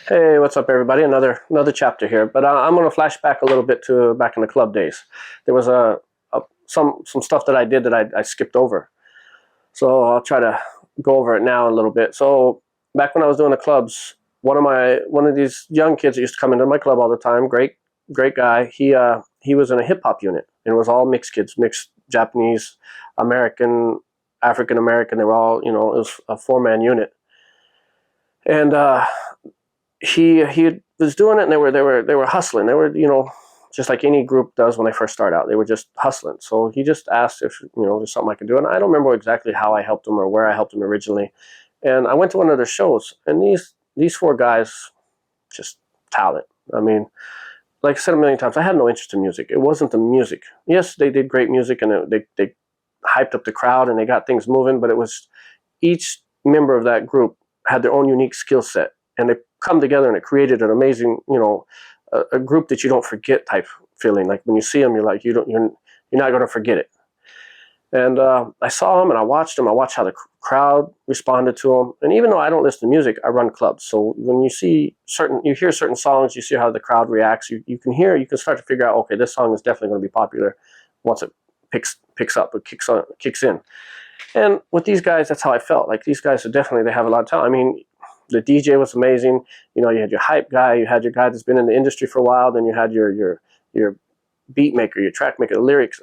Hey, what's up, everybody? Another chapter here, but I'm going to flash back a little bit to back in the club days. There was some stuff that I did that I skipped over, so I'll try to go over it now a little bit. So back when I was doing the clubs, one of these young kids that used to come into my club all the time, great guy. He was in a hip hop unit, and it was all mixed kids, mixed Japanese, American, African American. They were all, it was a 4-man unit, and he was doing it, and they were hustling. They were, just like any group does when they first start out. They were just hustling. So he just asked if there's something I could do, and I don't remember exactly how I helped him or where I helped him originally. And I went to one of their shows, and these 4 guys, just talent. I mean, like I said a million times, I had no interest in music. It wasn't the music. Yes, they did great music, and they hyped up the crowd and they got things moving, but it was each member of that group had their own unique skill set, and they come together and it created an amazing, a group that you don't forget type feeling. Like when you see them, you're not going to forget it. And I saw them and I watched them. I watched how the crowd responded to them. And even though I don't listen to music, I run clubs. So when you hear certain songs, you see how the crowd reacts. You can start to figure out, okay, this song is definitely going to be popular once it picks up, it kicks in. And with these guys, that's how I felt. Like these guys they have a lot of talent. I mean, the DJ was amazing. You had your hype guy, you had your guy that's been in the industry for a while, then you had your beat maker, your track maker, the lyrics.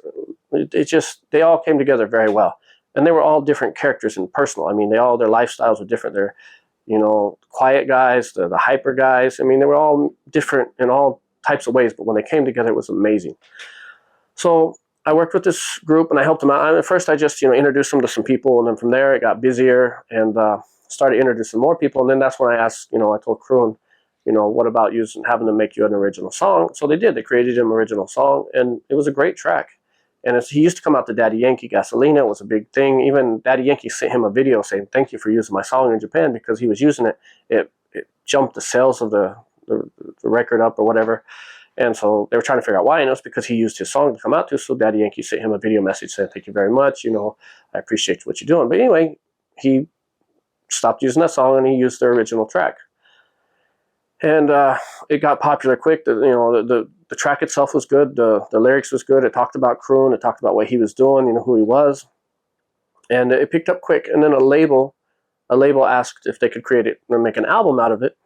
They all came together very well. And they were all different characters and personal. I mean, their lifestyles were different. They're, quiet guys, the hyper guys. I mean, they were all different in all types of ways, but when they came together, it was amazing. So I worked with this group and I helped them out. At first, I just, introduced them to some people, and then from there, it got busier and started introducing more people. And then that's when I asked, I told Kroon, what about having them make you an original song? So they did. They created an original song, and it was a great track. And he used to come out to Daddy Yankee Gasolina. It was a big thing. Even Daddy Yankee sent him a video saying, "Thank you for using my song in Japan," because he was using it. It jumped the sales of the record up or whatever. And so they were trying to figure out why, and it was because he used his song to come out to. So Daddy Yankee sent him a video message saying, "Thank you very much. I appreciate what you're doing." But anyway, he stopped using that song and he used their original track. And it got popular quick. The track itself was good. The lyrics was good. It talked about Kroon. It talked about what he was doing, who he was. And it picked up quick. And then a label asked if they could create it or make an album out of it.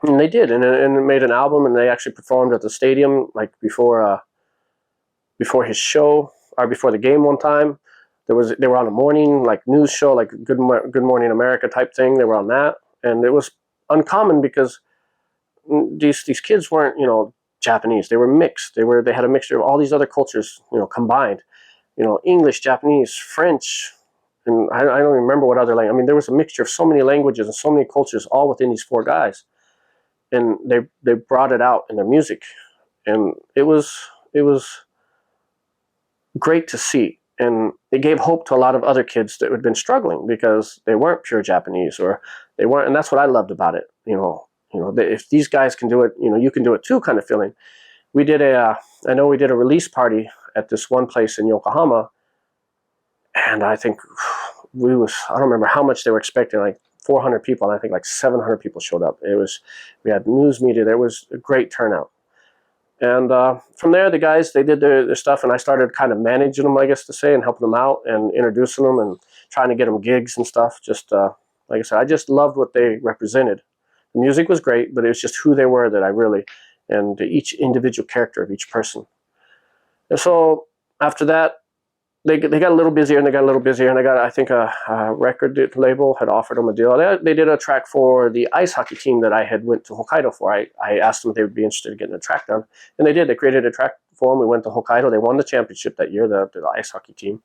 And they did, and it made an album, and they actually performed at the stadium like before his show or before the game one time. They were on a morning like news show, like Good Morning America type thing. They were on that, and it was uncommon because these kids weren't Japanese. They were mixed. They had a mixture of all these other cultures combined. English, Japanese, French, and I don't even remember what other language. I mean, there was a mixture of so many languages and so many cultures all within these 4 guys. And they brought it out in their music, and it was great to see, and it gave hope to a lot of other kids that had been struggling because they weren't pure Japanese, or they weren't, and that's what I loved about it. If these guys can do it, you can do it too, kind of feeling. We did I know we did a release party at this one place in Yokohama, and I think I don't remember how much they were expecting, like 400 people, and I think like 700 people showed up. We had news media. There was a great turnout. And from there, the guys, they did their stuff, and I started kind of managing them, I guess to say, and helping them out and introducing them and trying to get them gigs and stuff. Just like I said, I just loved what they represented. The music was great, but it was just who they were that and each individual character of each person. And so after that, they got a little busier, and I think a record label had offered them a deal. They did a track for the ice hockey team that I had went to Hokkaido for. I asked them if they would be interested in getting a track done, and they did. They created a track for them. We went to Hokkaido. They won the championship that year, the ice hockey team.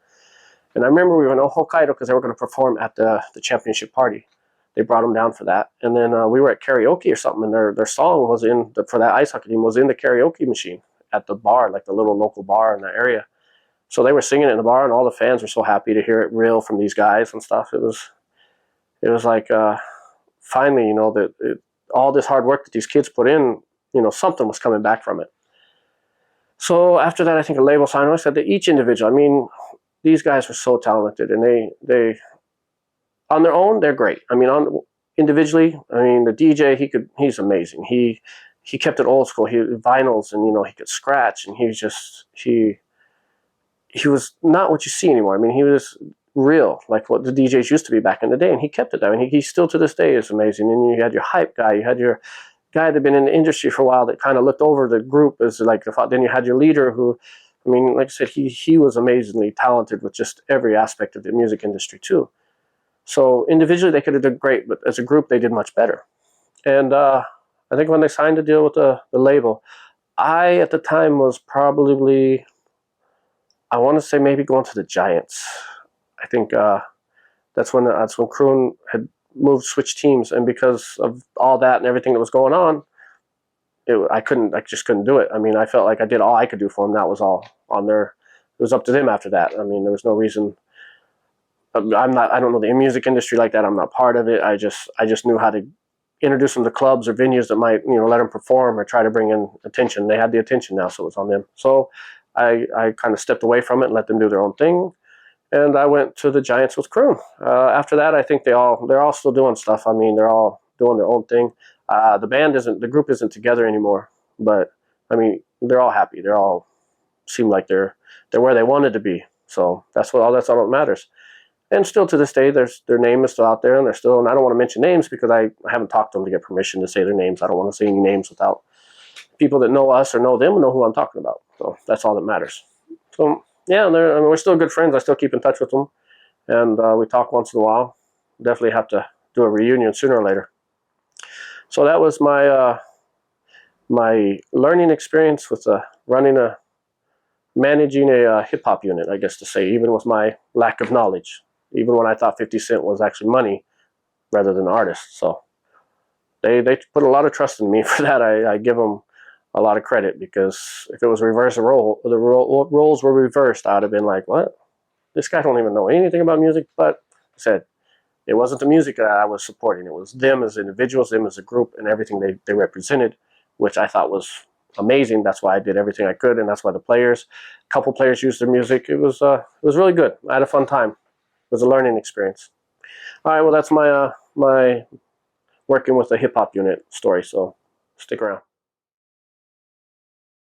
And I remember we went to Hokkaido because they were going to perform at the championship party. They brought them down for that, and then we were at karaoke or something, and their song was for that ice hockey team was in the karaoke machine at the bar, like the little local bar in the area. So they were singing it in the bar, and all the fans were so happy to hear it real from these guys and stuff. It was like finally, all this hard work that these kids put in, something was coming back from it. So after that, I think a label signed. I said that each individual. I mean, these guys were so talented, and they on their own they're great. I mean, individually, I mean, the DJ, he's amazing. He kept it old school. He vinyls, and he could scratch, and he was not what you see anymore. I mean, he was real, like what the DJs used to be back in the day, and he kept it. I mean, he still to this day is amazing. And you had your hype guy, you had your guy that had been in the industry for a while that kind of looked over the group as like then you had your leader who, I mean, like I said, he was amazingly talented with just every aspect of the music industry too. So individually they could have done great, but as a group they did much better. And I think when they signed the deal with the label, I at the time was probably, I want to say maybe going to the Giants. I think that's when Kroon had switched teams, and because of all that and everything that was going on, I just couldn't do it. I mean, I felt like I did all I could do for them. That was all on their. It was up to them after that. I mean, there was no reason. I don't know the music industry like that. I'm not part of it. I just knew how to introduce them to clubs or venues that might let them perform or try to bring in attention. They had the attention now, so it was on them. So I kind of stepped away from it and let them do their own thing. And I went to the Giants with Kroon. After that, I think they're all still doing stuff. I mean, they're all doing their own thing. The group isn't together anymore, but I mean, they're all happy. They all seem like they're where they wanted to be. So that's all that matters. And still to this day, their name is still out there, and they're still. And I don't want to mention names because I haven't talked to them to get permission to say their names. I don't want to say any names without people that know us or know them know who I'm talking about. So that's all that matters. So yeah, we're still good friends. I still keep in touch with them, and we talk once in a while. Definitely have to do a reunion sooner or later. So that was my my learning experience with managing a hip hop unit, I guess to say, even with my lack of knowledge, even when I thought 50 Cent was actually money rather than artist. So they put a lot of trust in me for that. I give them a lot of credit, because if it was reverse role, the roles were reversed, I'd have been like, what? This guy don't even know anything about music. But I said, it wasn't the music that I was supporting. It was them as individuals, them as a group, and everything they represented, which I thought was amazing. That's why I did everything I could, and that's why a couple players used their music. It was really good. I had a fun time. It was a learning experience. All right, well, that's my my working with the hip hop unit story. So stick around.